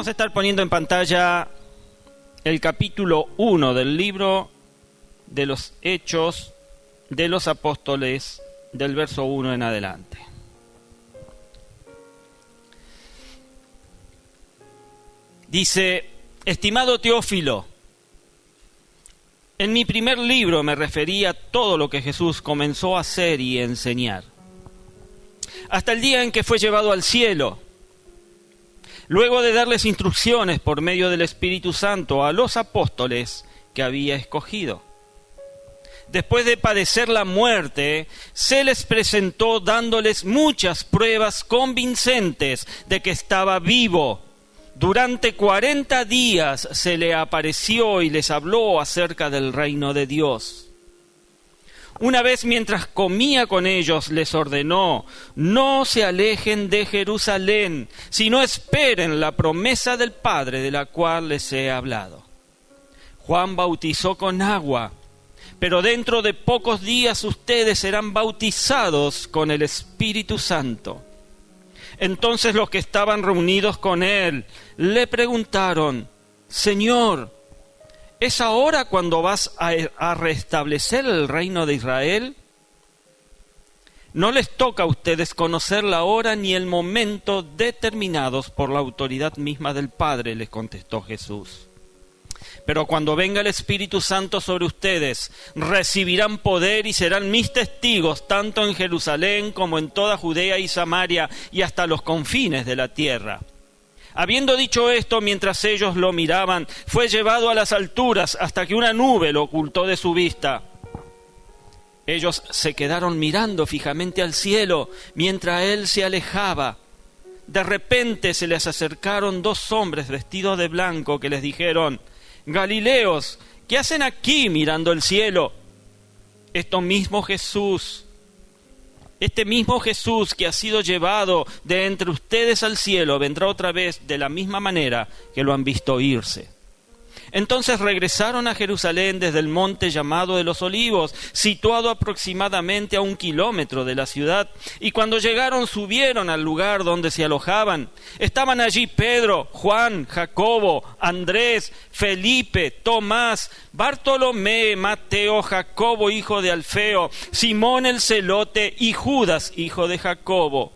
Vamos a estar poniendo en pantalla el capítulo 1 del libro de los Hechos de los Apóstoles, del verso 1 en adelante. Dice: estimado Teófilo, en mi primer libro me referí a todo lo que Jesús comenzó a hacer y enseñar, hasta el día en que fue llevado al cielo, luego de darles instrucciones por medio del Espíritu Santo a los apóstoles que había escogido. Después de padecer la muerte, se les presentó dándoles muchas pruebas convincentes de que estaba vivo. Durante 40 días se le apareció y les habló acerca del reino de Dios. Una vez mientras comía con ellos les ordenó: no se alejen de Jerusalén, sino esperen la promesa del Padre de la cual les he hablado. Juan bautizó con agua, pero dentro de pocos días ustedes serán bautizados con el Espíritu Santo. Entonces los que estaban reunidos con él le preguntaron: Señor, ¿es ahora cuando vas a restablecer el reino de Israel? No les toca a ustedes conocer la hora ni el momento determinados por la autoridad misma del Padre, les contestó Jesús. Pero cuando venga el Espíritu Santo sobre ustedes, recibirán poder y serán mis testigos, tanto en Jerusalén como en toda Judea y Samaria y hasta los confines de la tierra. Habiendo dicho esto, mientras ellos lo miraban, fue llevado a las alturas hasta que una nube lo ocultó de su vista. Ellos se quedaron mirando fijamente al cielo mientras él se alejaba. De repente se les acercaron dos hombres vestidos de blanco que les dijeron: Galileos, ¿qué hacen aquí mirando el cielo? Este mismo Jesús que ha sido llevado de entre ustedes al cielo, vendrá otra vez de la misma manera que lo han visto irse. Entonces regresaron a Jerusalén desde el monte llamado de los Olivos, situado aproximadamente a 1 kilómetro de la ciudad, y cuando llegaron subieron al lugar donde se alojaban. Estaban allí Pedro, Juan, Jacobo, Andrés, Felipe, Tomás, Bartolomé, Mateo, Jacobo, hijo de Alfeo, Simón el celote y Judas, hijo de Jacobo.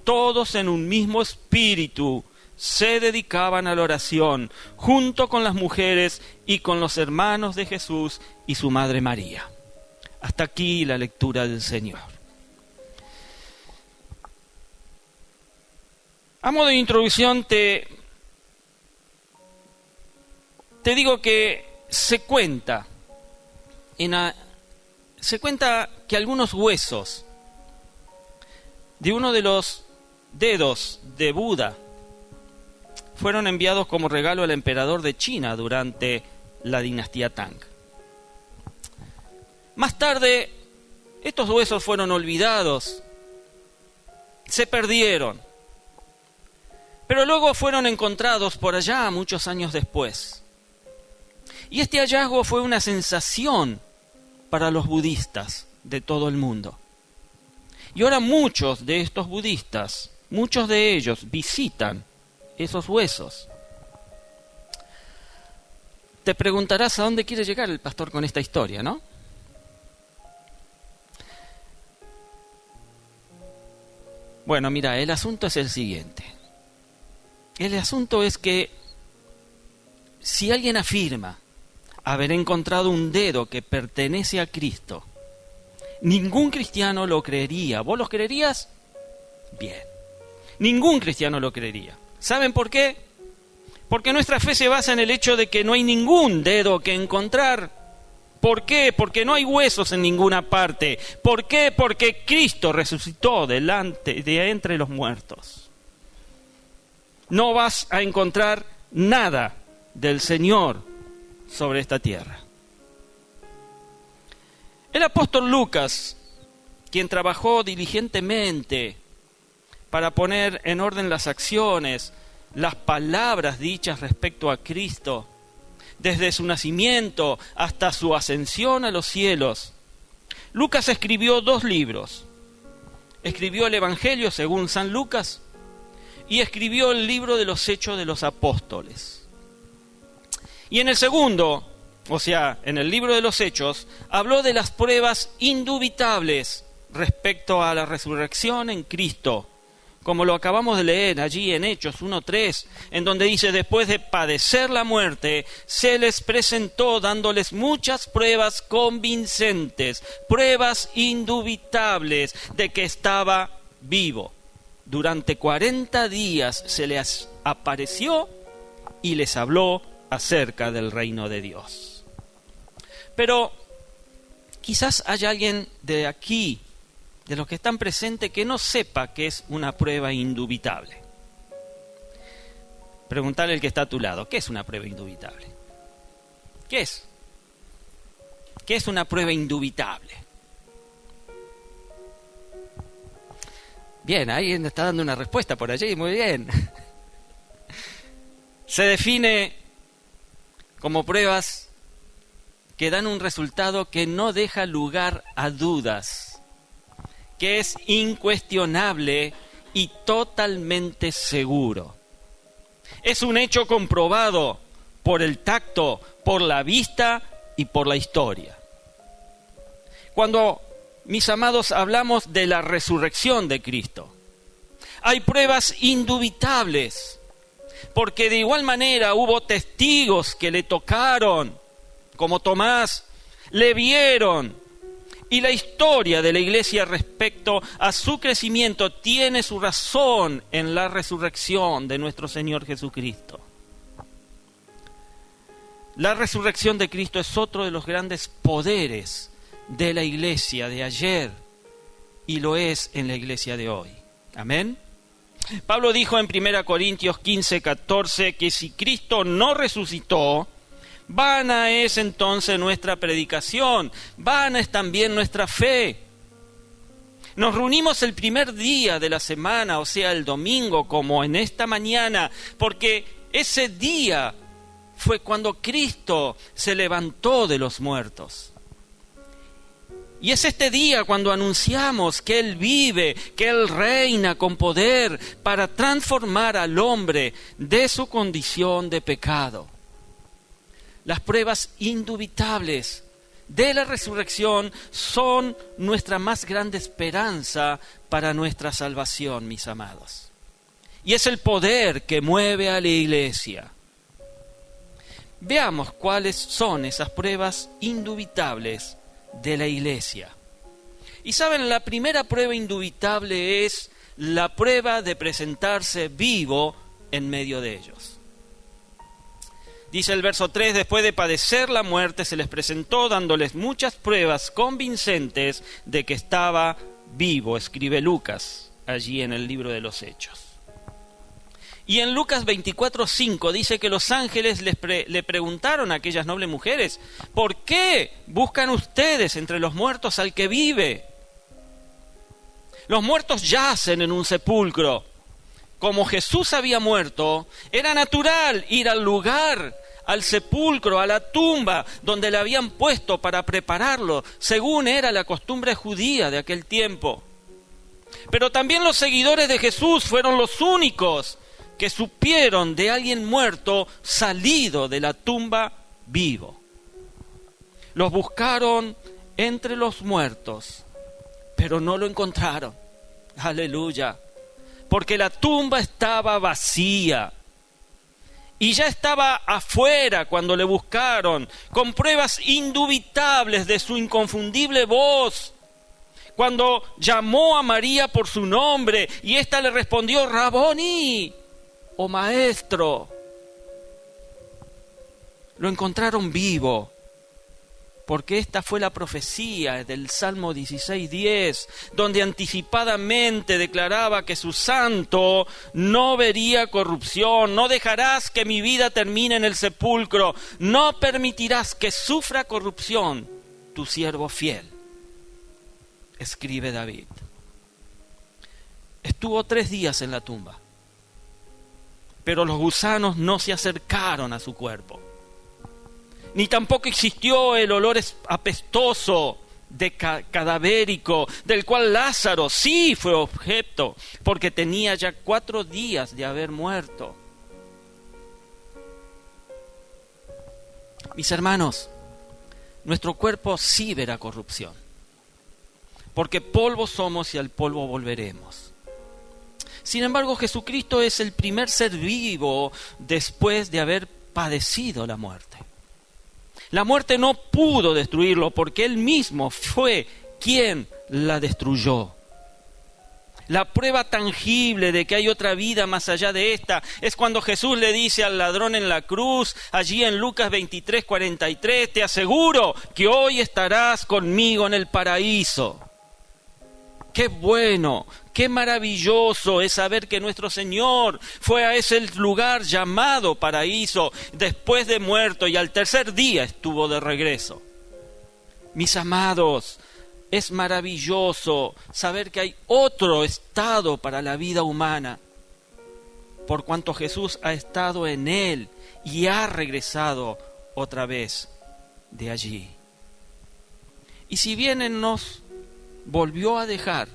Todos en un mismo espíritu se dedicaban a la oración, junto con las mujeres y con los hermanos de Jesús y su madre María. Hasta aquí la lectura del Señor. A modo de introducción te digo que se cuenta que algunos huesos de uno de los dedos de Buda fueron enviados como regalo al emperador de China durante la dinastía Tang. Más tarde, estos huesos fueron olvidados, se perdieron, pero luego fueron encontrados por allá muchos años después. Y este hallazgo fue una sensación para los budistas de todo el mundo. Y ahora muchos de estos budistas, muchos de ellos visitan esos huesos. Te preguntarás a dónde quiere llegar el pastor con esta historia, ¿no? Bueno, mira, el asunto es el siguiente. El asunto es que si alguien afirma haber encontrado un dedo que pertenece a Cristo, ningún cristiano lo creería. ¿Vos lo creerías? Bien. Ningún cristiano lo creería. ¿Saben por qué? Porque nuestra fe se basa en el hecho de que no hay ningún dedo que encontrar. ¿Por qué? Porque no hay huesos en ninguna parte. ¿Por qué? Porque Cristo resucitó de entre los muertos. No vas a encontrar nada del Señor sobre esta tierra. El apóstol Lucas, quien trabajó diligentemente para poner en orden las acciones, las palabras dichas respecto a Cristo, desde su nacimiento hasta su ascensión a los cielos. Lucas escribió 2 libros. Escribió el Evangelio según San Lucas y escribió el libro de los Hechos de los Apóstoles. Y en el segundo, o sea, en el libro de los Hechos, habló de las pruebas indubitables respecto a la resurrección en Cristo, como lo acabamos de leer allí en Hechos 1:3, en donde dice: después de padecer la muerte, se les presentó dándoles muchas pruebas convincentes, pruebas indubitables de que estaba vivo. Durante 40 días se les apareció y les habló acerca del reino de Dios. Pero quizás haya alguien de aquí, de los que están presentes, que no sepa qué es una prueba indubitable. Preguntarle al que está a tu lado: ¿qué es una prueba indubitable? ¿Qué es? ¿Qué es una prueba indubitable? Bien, alguien está dando una respuesta por allí, muy bien. Se define como pruebas que dan un resultado que no deja lugar a dudas, que es incuestionable y totalmente seguro. Es un hecho comprobado por el tacto, por la vista y por la historia. Cuando, mis amados, hablamos de la resurrección de Cristo, hay pruebas indubitables, porque de igual manera hubo testigos que le tocaron, como Tomás, le vieron. Y la historia de la iglesia respecto a su crecimiento tiene su razón en la resurrección de nuestro Señor Jesucristo. La resurrección de Cristo es otro de los grandes poderes de la iglesia de ayer y lo es en la iglesia de hoy. Amén. Pablo dijo en 1 Corintios 15:14 que si Cristo no resucitó, vana es entonces nuestra predicación, vana es también nuestra fe. Nos reunimos el primer día de la semana, o sea, el domingo, como en esta mañana, porque ese día fue cuando Cristo se levantó de los muertos. Y es este día cuando anunciamos que Él vive, que Él reina con poder para transformar al hombre de su condición de pecado. Las pruebas indubitables de la resurrección son nuestra más grande esperanza para nuestra salvación, mis amados. Y es el poder que mueve a la iglesia. Veamos cuáles son esas pruebas indubitables de la iglesia. Y saben, la primera prueba indubitable es la prueba de presentarse vivo en medio de ellos. Dice el verso 3, después de padecer la muerte, se les presentó dándoles muchas pruebas convincentes de que estaba vivo, escribe Lucas allí en el libro de los Hechos. Y en Lucas 24:5 dice que los ángeles le preguntaron a aquellas nobles mujeres: ¿por qué buscan ustedes entre los muertos al que vive? Los muertos yacen en un sepulcro. Como Jesús había muerto, era natural ir al lugar, al sepulcro, a la tumba donde le habían puesto para prepararlo, según era la costumbre judía de aquel tiempo. Pero también los seguidores de Jesús fueron los únicos que supieron de alguien muerto salido de la tumba vivo. Los buscaron entre los muertos, pero no lo encontraron. Aleluya. Porque la tumba estaba vacía. Y ya estaba afuera cuando le buscaron, con pruebas indubitables de su inconfundible voz. Cuando llamó a María por su nombre y ésta le respondió: Raboni, o maestro. Lo encontraron vivo, porque esta fue la profecía del Salmo 16:10, donde anticipadamente declaraba que su santo no vería corrupción. No dejarás que mi vida termine en el sepulcro, no permitirás que sufra corrupción tu siervo fiel, escribe David. Estuvo 3 días en la tumba, pero los gusanos no se acercaron a su cuerpo. Ni tampoco existió el olor apestoso cadavérico, del cual Lázaro sí fue objeto, porque tenía ya 4 días de haber muerto. Mis hermanos, nuestro cuerpo sí verá corrupción, porque polvo somos y al polvo volveremos. Sin embargo, Jesucristo es el primer ser vivo después de haber padecido la muerte. La muerte no pudo destruirlo porque Él mismo fue quien la destruyó. La prueba tangible de que hay otra vida más allá de esta es cuando Jesús le dice al ladrón en la cruz, allí en Lucas 23:43, te aseguro que hoy estarás conmigo en el paraíso. Qué bueno, qué maravilloso es saber que nuestro Señor fue a ese lugar llamado paraíso después de muerto y al 3er día estuvo de regreso. Mis amados, es maravilloso saber que hay otro estado para la vida humana, por cuanto Jesús ha estado en él y ha regresado otra vez de allí. Y si bien Él nos volvió a dejar,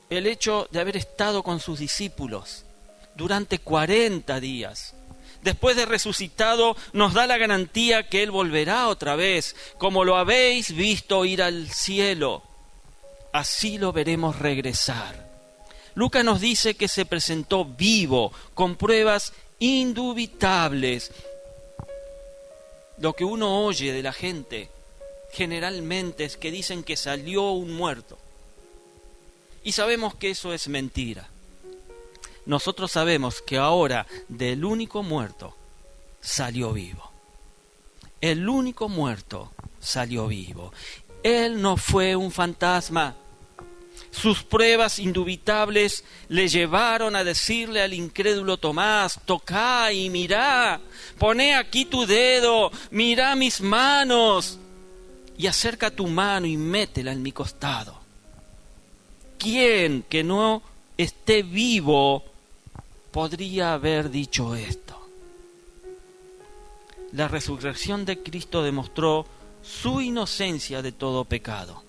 el hecho de haber estado con sus discípulos durante 40 días, después de resucitado, nos da la garantía que Él volverá otra vez, como lo habéis visto ir al cielo, así lo veremos regresar. Lucas nos dice que se presentó vivo, con pruebas indubitables. Lo que uno oye de la gente generalmente es que dicen que salió un muerto. Y sabemos que eso es mentira. Nosotros sabemos que ahora del único muerto salió vivo. El único muerto salió vivo. Él no fue un fantasma. Sus pruebas indubitables le llevaron a decirle al incrédulo Tomás, tocá y mirá, poné aquí tu dedo, mirá mis manos y acerca tu mano y métela en mi costado. ¿Quién que no esté vivo podría haber dicho esto? La resurrección de Cristo demostró su inocencia de todo pecado.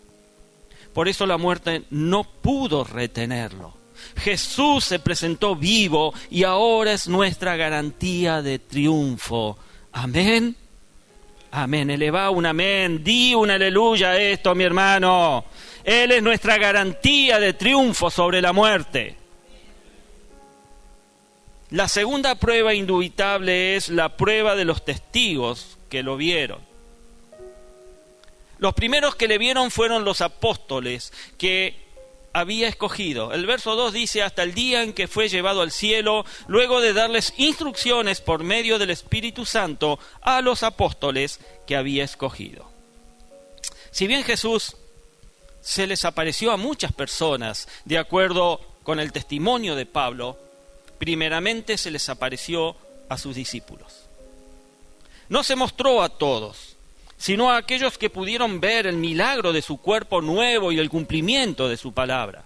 Por eso la muerte no pudo retenerlo. Jesús se presentó vivo y ahora es nuestra garantía de triunfo. Amén. Amén. Eleva un amén. Di un aleluya a esto, mi hermano. Él es nuestra garantía de triunfo sobre la muerte. La segunda prueba indubitable es la prueba de los testigos que lo vieron. Los primeros que le vieron fueron los apóstoles que había escogido. El verso 2 dice, hasta el día en que fue llevado al cielo, luego de darles instrucciones por medio del Espíritu Santo a los apóstoles que había escogido. Si bien Jesús se les apareció a muchas personas, de acuerdo con el testimonio de Pablo, primeramente se les apareció a sus discípulos. No se mostró a todos, sino a aquellos que pudieron ver el milagro de su cuerpo nuevo y el cumplimiento de su palabra.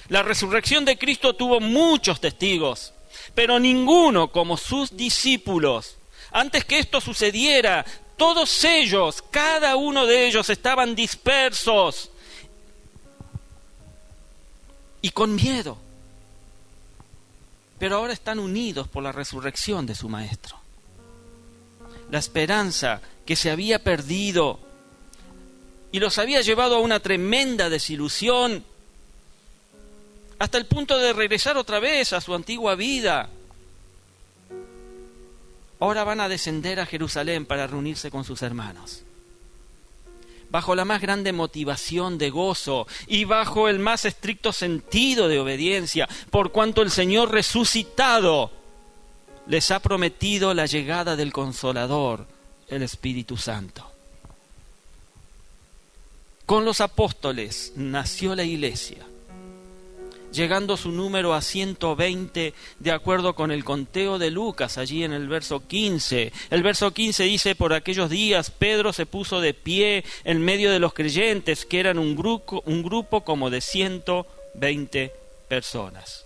La resurrección de Cristo tuvo muchos testigos, pero ninguno como sus discípulos. Antes que esto sucediera, todos ellos, cada uno de ellos estaban dispersos y con miedo. Pero ahora están unidos por la resurrección de su Maestro. La esperanza que se había perdido y los había llevado a una tremenda desilusión, hasta el punto de regresar otra vez a su antigua vida. Ahora van a descender a Jerusalén para reunirse con sus hermanos, bajo la más grande motivación de gozo y bajo el más estricto sentido de obediencia, por cuanto el Señor resucitado les ha prometido la llegada del Consolador, el Espíritu Santo. Con los apóstoles nació la iglesia, llegando su número a 120 de acuerdo con el conteo de Lucas, allí en el verso 15. El verso 15 dice, por aquellos días Pedro se puso de pie en medio de los creyentes, que eran un grupo como de 120 personas.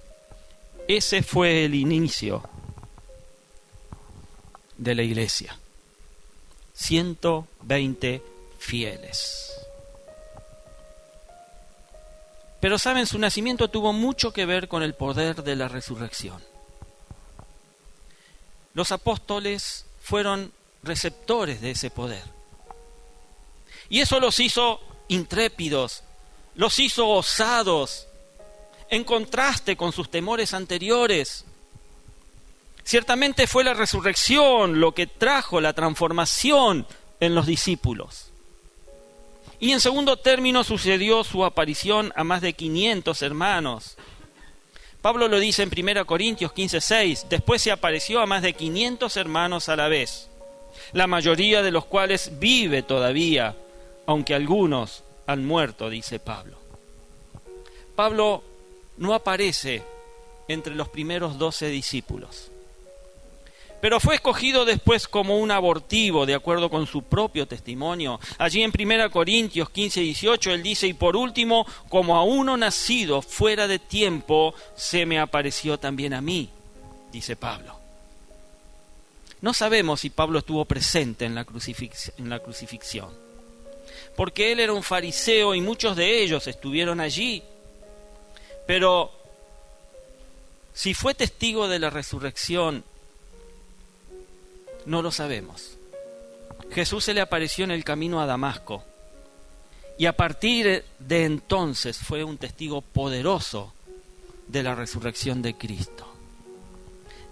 Ese fue el inicio de la iglesia. 120 fieles. Pero saben, su nacimiento tuvo mucho que ver con el poder de la resurrección. Los apóstoles fueron receptores de ese poder. Y eso los hizo intrépidos, los hizo osados, en contraste con sus temores anteriores. Ciertamente fue la resurrección lo que trajo la transformación en los discípulos. Y en segundo término sucedió su aparición a más de 500 hermanos. Pablo lo dice en 1 Corintios 15:6, después se apareció a más de 500 hermanos a la vez, la mayoría de los cuales vive todavía, aunque algunos han muerto, dice Pablo. Pablo no aparece entre los primeros 12 discípulos, pero fue escogido después como un abortivo, de acuerdo con su propio testimonio. Allí en 1 Corintios 15:18 él dice, y por último, como a uno nacido fuera de tiempo, se me apareció también a mí, dice Pablo. No sabemos si Pablo estuvo presente en la crucifixión, porque él era un fariseo y muchos de ellos estuvieron allí. Pero si fue testigo de la resurrección, no lo sabemos. Jesús se le apareció en el camino a Damasco y a partir de entonces fue un testigo poderoso de la resurrección de Cristo.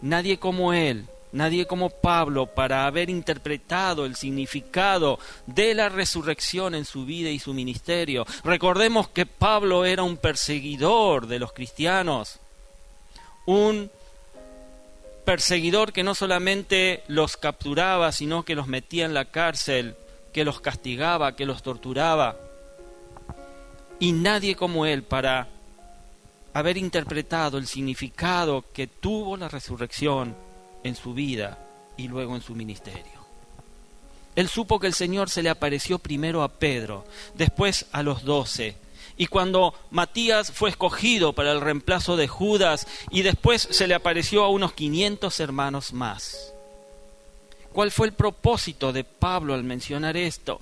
Nadie como él, nadie como Pablo, para haber interpretado el significado de la resurrección en su vida y su ministerio. Recordemos que Pablo era un perseguidor de los cristianos, un perseguidor que no solamente los capturaba, sino que los metía en la cárcel, que los castigaba, que los torturaba. Y nadie como él para haber interpretado el significado que tuvo la resurrección en su vida y luego en su ministerio. Él supo que el Señor se le apareció primero a Pedro, después a los 12, y cuando Matías fue escogido para el reemplazo de Judas, y después se le apareció a unos 500 hermanos más. ¿Cuál fue el propósito de Pablo al mencionar esto?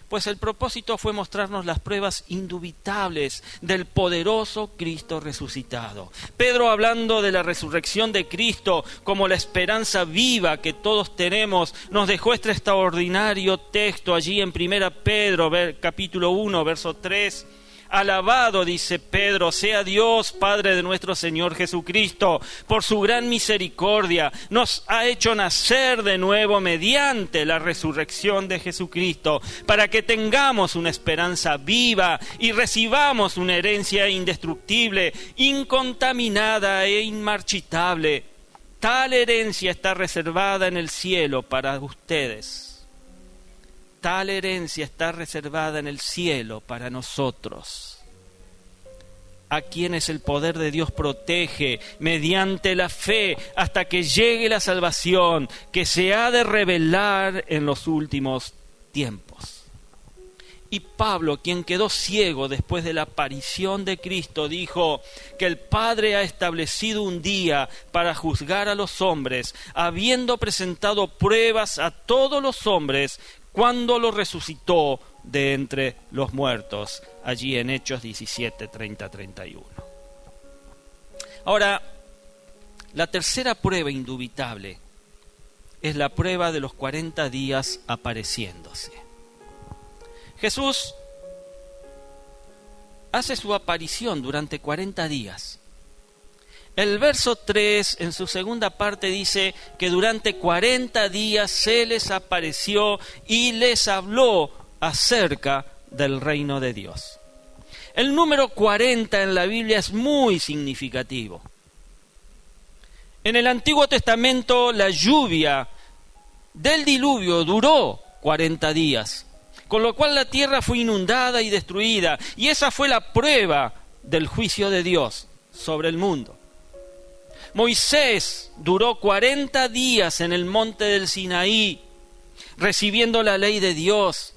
Pues el propósito fue mostrarnos las pruebas indubitables del poderoso Cristo resucitado. Pedro, hablando de la resurrección de Cristo como la esperanza viva que todos tenemos, nos dejó este extraordinario texto allí en 1 Pedro, capítulo 1, verso 3. Alabado, dice Pedro, sea Dios, Padre de nuestro Señor Jesucristo, por su gran misericordia, nos ha hecho nacer de nuevo mediante la resurrección de Jesucristo, para que tengamos una esperanza viva y recibamos una herencia indestructible, incontaminada e inmarchitable. Tal herencia está reservada en el cielo para ustedes. Tal herencia está reservada en el cielo para nosotros, a quienes el poder de Dios protege mediante la fe hasta que llegue la salvación que se ha de revelar en los últimos tiempos. Y Pablo, quien quedó ciego después de la aparición de Cristo, dijo que el Padre ha establecido un día para juzgar a los hombres, habiendo presentado pruebas a todos los hombres cuando lo resucitó de entre los muertos, allí en Hechos 17, 30, 31. Ahora, la tercera prueba indubitable es la prueba de los 40 días apareciéndose. Jesús hace su aparición durante 40 días. El verso 3, en su segunda parte, dice que durante 40 días se les apareció y les habló acerca del reino de Dios. El número 40 en la Biblia es muy significativo. En el Antiguo Testamento la lluvia del diluvio duró 40 días, con lo cual la tierra fue inundada y destruida, y esa fue la prueba del juicio de Dios sobre el mundo. Moisés duró 40 días en el monte del Sinaí, recibiendo la ley de Dios,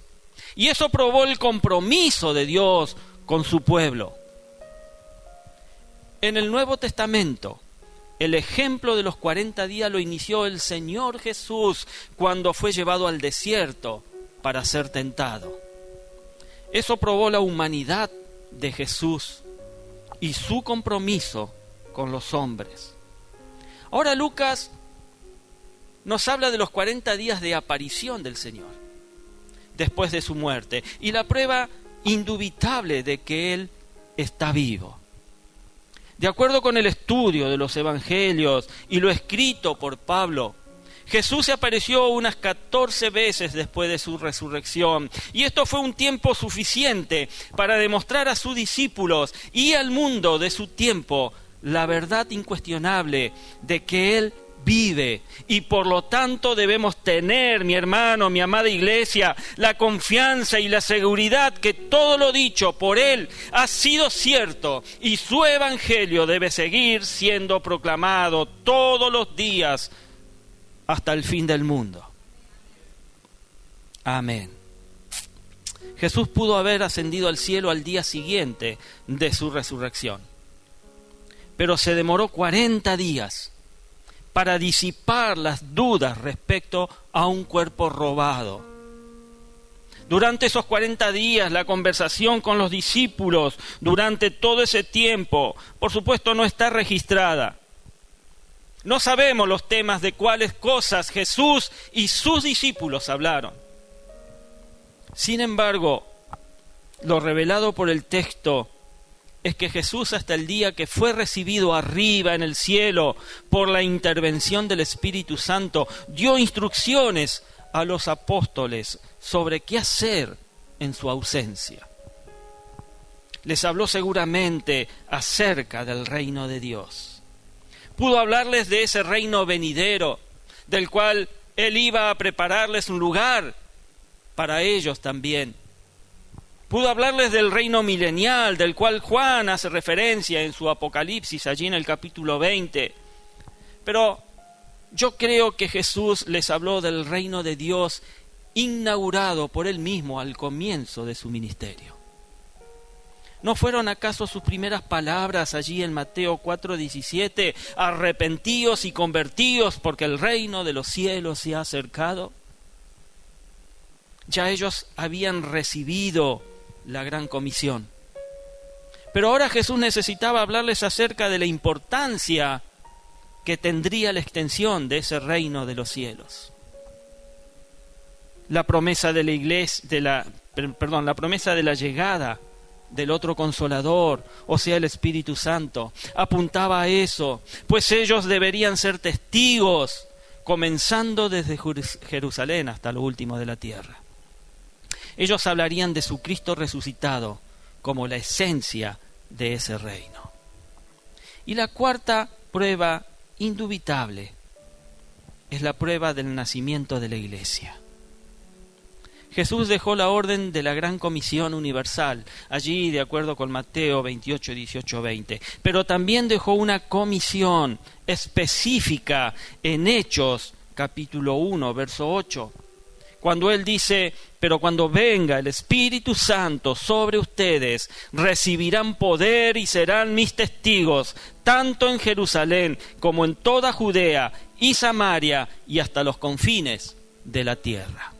y eso probó el compromiso de Dios con su pueblo. En el Nuevo Testamento, el ejemplo de los 40 días lo inició el Señor Jesús cuando fue llevado al desierto para ser tentado. Eso probó la humanidad de Jesús y su compromiso con los hombres. Ahora Lucas nos habla de los 40 días de aparición del Señor después de su muerte y la prueba indubitable de que Él está vivo. De acuerdo con el estudio de los evangelios y lo escrito por Pablo, Jesús se apareció unas 14 veces después de su resurrección, y esto fue un tiempo suficiente para demostrar a sus discípulos y al mundo de su tiempo la verdad incuestionable de que Él vive, y por lo tanto debemos tener, mi hermano, mi amada iglesia, la confianza y la seguridad que todo lo dicho por Él ha sido cierto y su evangelio debe seguir siendo proclamado todos los días hasta el fin del mundo. Amén. Jesús pudo haber ascendido al cielo al día siguiente de su resurrección, pero se demoró 40 días para disipar las dudas respecto a un cuerpo robado. Durante esos 40 días, la conversación con los discípulos, durante todo ese tiempo, por supuesto no está registrada. No sabemos los temas de cuáles cosas Jesús y sus discípulos hablaron. Sin embargo, lo revelado por el texto es que Jesús, hasta el día que fue recibido arriba en el cielo por la intervención del Espíritu Santo, dio instrucciones a los apóstoles sobre qué hacer en su ausencia. Les habló seguramente acerca del reino de Dios. Pudo hablarles de ese reino venidero, del cual Él iba a prepararles un lugar para ellos también. Pudo hablarles del reino milenial, del cual Juan hace referencia en su Apocalipsis, allí en el capítulo 20. Pero yo creo que Jesús les habló del reino de Dios inaugurado por Él mismo al comienzo de su ministerio. ¿No fueron acaso sus primeras palabras allí en Mateo 4:17? Arrepentíos y convertíos porque el reino de los cielos se ha acercado. Ya ellos habían recibido la gran comisión. Pero ahora Jesús necesitaba hablarles acerca de la importancia que tendría la extensión de ese reino de los cielos. La promesa de la iglesia, la promesa de la llegada del otro Consolador, o sea, el Espíritu Santo, apuntaba a eso, pues ellos deberían ser testigos, comenzando desde Jerusalén hasta lo último de la tierra. Ellos hablarían de su Cristo resucitado como la esencia de ese reino. Y la cuarta prueba indubitable es la prueba del nacimiento de la iglesia. Jesús dejó la orden de la gran comisión universal, allí de acuerdo con Mateo 28, 18, 20, pero también dejó una comisión específica en Hechos capítulo 1, verso 8, cuando Él dice: pero cuando venga el Espíritu Santo sobre ustedes, recibirán poder y serán mis testigos, tanto en Jerusalén como en toda Judea y Samaria y hasta los confines de la tierra.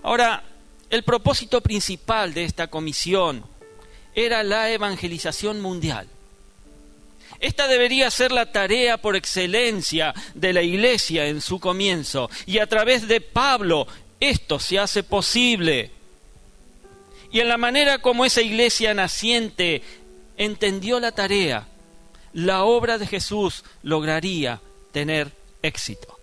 Ahora, el propósito principal de esta comisión era la evangelización mundial. Esta debería ser la tarea por excelencia de la iglesia en su comienzo, y a través de Pablo esto se hace posible. Y en la manera como esa iglesia naciente entendió la tarea, la obra de Jesús lograría tener éxito.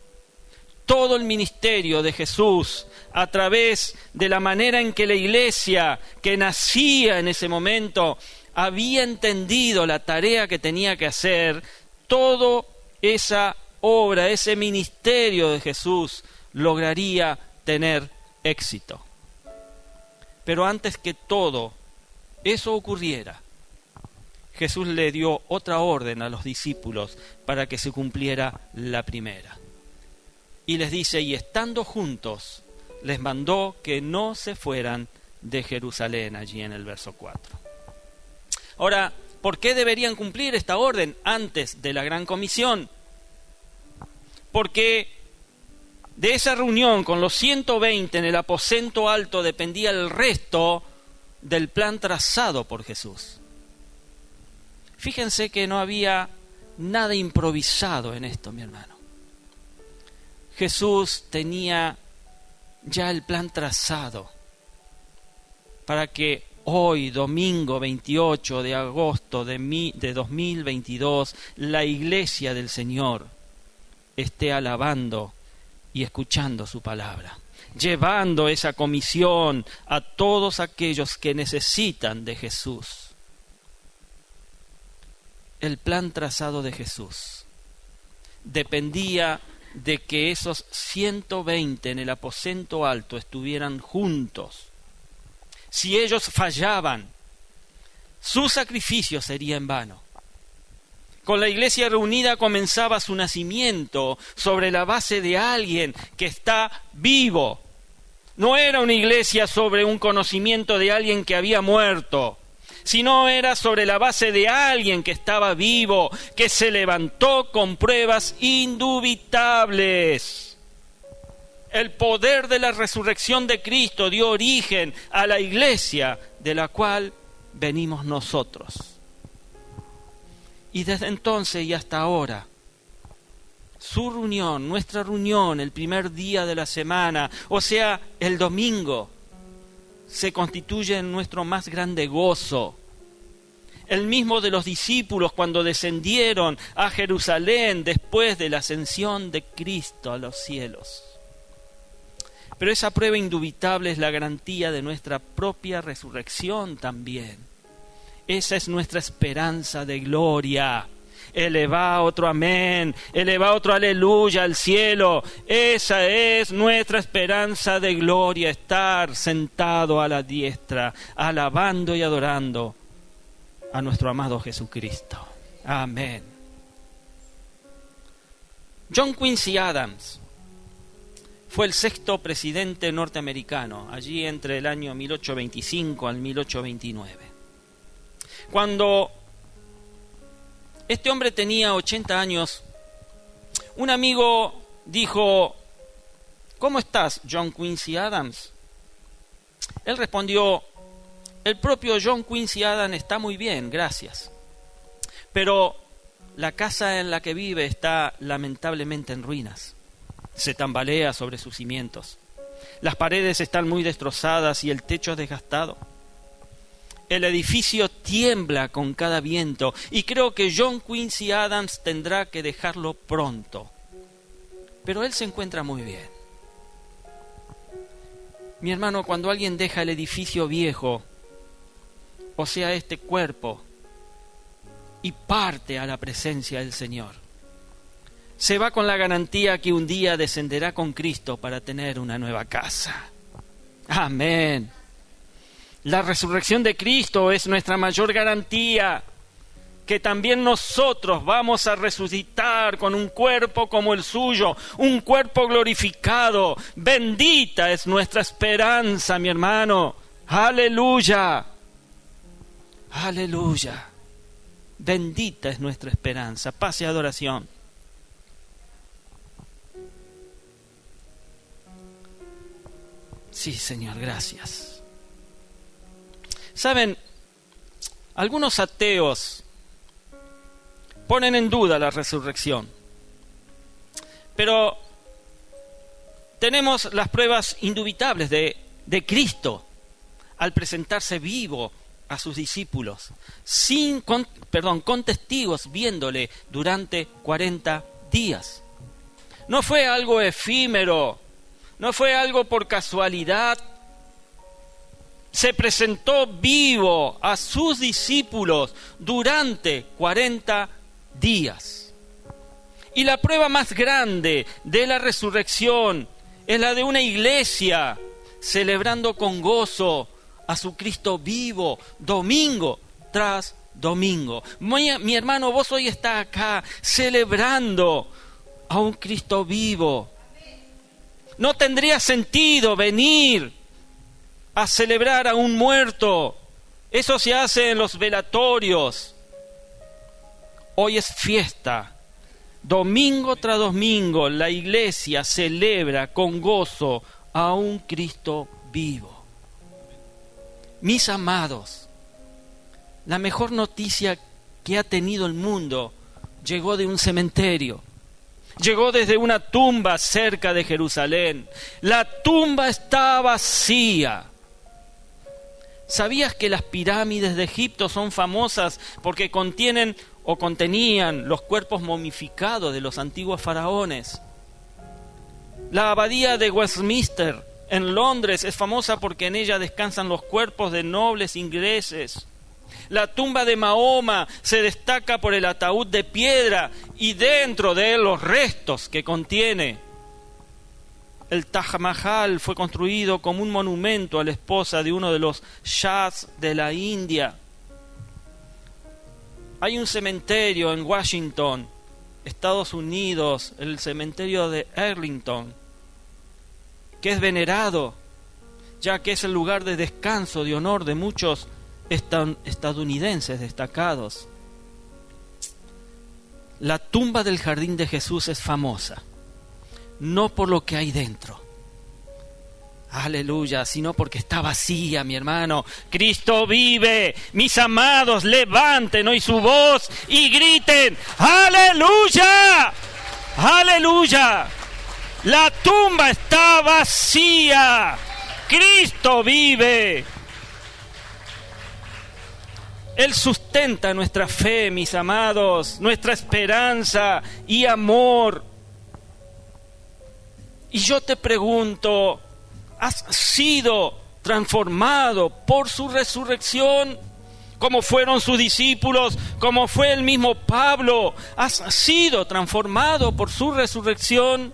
Todo el ministerio de Jesús, a través de la manera en que la iglesia que nacía en ese momento había entendido la tarea que tenía que hacer, toda esa obra, ese ministerio de Jesús lograría tener éxito. Pero antes que todo eso ocurriera, Jesús le dio otra orden a los discípulos para que se cumpliera la primera. Y les dice: y estando juntos, les mandó que no se fueran de Jerusalén, allí en el verso 4. Ahora, ¿por qué deberían cumplir esta orden antes de la gran comisión? Porque de esa reunión con los 120 en el aposento alto dependía el resto del plan trazado por Jesús. Fíjense que no había nada improvisado en esto, mi hermano. Jesús tenía ya el plan trazado para que hoy, domingo 28 de agosto de 2022, la iglesia del Señor esté alabando y escuchando su palabra, llevando esa comisión a todos aquellos que necesitan de Jesús. El plan trazado de Jesús dependía de que esos 120 en el aposento alto estuvieran juntos. Si ellos fallaban, su sacrificio sería en vano. Con la iglesia reunida comenzaba su nacimiento sobre la base de alguien que está vivo. No era una iglesia sobre un conocimiento de alguien que había muerto, sino era sobre la base de alguien que estaba vivo, que se levantó con pruebas indubitables. El poder de la resurrección de Cristo dio origen a la iglesia de la cual venimos nosotros. Y desde entonces y hasta ahora, su reunión, nuestra reunión, el primer día de la semana, o sea, el domingo, se constituye en nuestro más grande gozo. El mismo de los discípulos cuando descendieron a Jerusalén después de la ascensión de Cristo a los cielos. Pero esa prueba indubitable es la garantía de nuestra propia resurrección también. Esa es nuestra esperanza de gloria. Eleva otro amén, eleva otro aleluya al cielo. Esa es nuestra esperanza de gloria, estar sentado a la diestra, alabando y adorando a nuestro amado Jesucristo. Amén. John Quincy Adams fue el 6º presidente norteamericano, allí entre el año 1825 al 1829. Cuando este hombre tenía 80 años, un amigo dijo: ¿Cómo estás, John Quincy Adams? Él respondió: el propio John Quincy Adams está muy bien, gracias. Pero la casa en la que vive está lamentablemente en ruinas. Se tambalea sobre sus cimientos. Las paredes están muy destrozadas y el techo desgastado. El edificio tiembla con cada viento y creo que John Quincy Adams tendrá que dejarlo pronto. Pero él se encuentra muy bien. Mi hermano, cuando alguien deja el edificio viejo, o sea, este cuerpo, y parte a la presencia del Señor, se va con la garantía que un día descenderá con Cristo para tener una nueva casa. Amén. La resurrección de Cristo es nuestra mayor garantía, que también nosotros vamos a resucitar con un cuerpo como el suyo, un cuerpo glorificado. Bendita es nuestra esperanza, mi hermano. Aleluya. Aleluya. Bendita es nuestra esperanza. Paz y adoración. Sí, Señor, gracias. Saben, algunos ateos ponen en duda la resurrección, pero tenemos las pruebas indubitables de Cristo al presentarse vivo a sus discípulos, con testigos viéndole durante 40 días. No fue algo efímero, no fue algo por casualidad. Se presentó vivo a sus discípulos durante 40 días. Y la prueba más grande de la resurrección es la de una iglesia celebrando con gozo a su Cristo vivo, domingo tras domingo. Mi hermano, vos hoy estás acá celebrando a un Cristo vivo. No tendría sentido venir a celebrar a un muerto. Eso se hace en los velatorios. Hoy es fiesta Domingo tras domingo la iglesia celebra con gozo a un Cristo vivo. Mis amados, la mejor noticia que ha tenido el mundo llegó de un cementerio. Llegó desde una tumba cerca de Jerusalén. La tumba está vacía. ¿Sabías que las pirámides de Egipto son famosas porque contenían los cuerpos momificados de los antiguos faraones? La abadía de Westminster en Londres es famosa porque en ella descansan los cuerpos de nobles ingleses. La tumba de Mahoma se destaca por el ataúd de piedra y dentro de él los restos que contiene. El Taj Mahal fue construido como un monumento a la esposa de uno de los shahs de la India. Hay un cementerio en Washington, Estados Unidos, el cementerio de Arlington, que es venerado, ya que es el lugar de descanso, de honor de muchos estadounidenses destacados. La tumba del Jardín de Jesús es famosa, no por lo que hay dentro, aleluya, sino porque está vacía, mi hermano. Cristo vive. Mis amados, levanten hoy su voz y griten: ¡aleluya! ¡Aleluya! La tumba está vacía. Cristo vive. Él sustenta nuestra fe, mis amados, nuestra esperanza y amor. Y yo te pregunto, ¿has sido transformado por su resurrección? Como fueron sus discípulos, como fue el mismo Pablo. ¿Has sido transformado por su resurrección?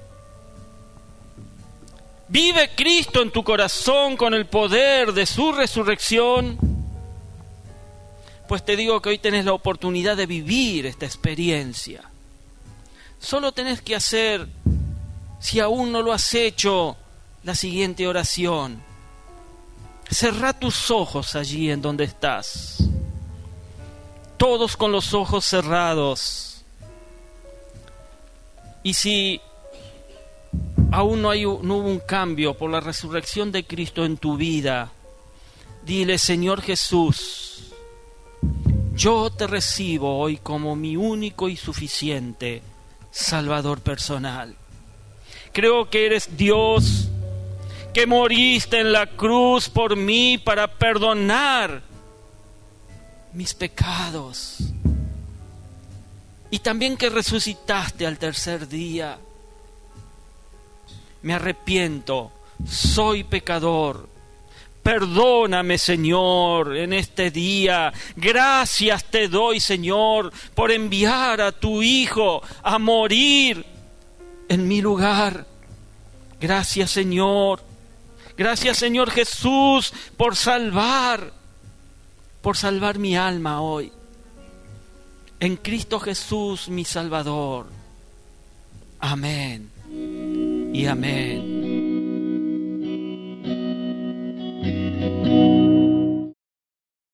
¿Vive Cristo en tu corazón con el poder de su resurrección? Pues te digo que hoy tenés la oportunidad de vivir esta experiencia. Solo tenés que hacer, si aún no lo has hecho, la siguiente oración. Cerrá tus ojos allí en donde estás. Todos con los ojos cerrados. Y si aún no hubo un cambio por la resurrección de Cristo en tu vida, dile: Señor Jesús, yo te recibo hoy como mi único y suficiente Salvador personal. Creo que eres Dios, que moriste en la cruz por mí para perdonar mis pecados. Y también que resucitaste al tercer día. Me arrepiento, soy pecador. Perdóname, Señor, en este día. Gracias te doy, Señor, por enviar a tu Hijo a morir en mi lugar. Gracias, Señor. Gracias, Señor Jesús, por salvar mi alma hoy. En Cristo Jesús, mi Salvador. Amén y amén.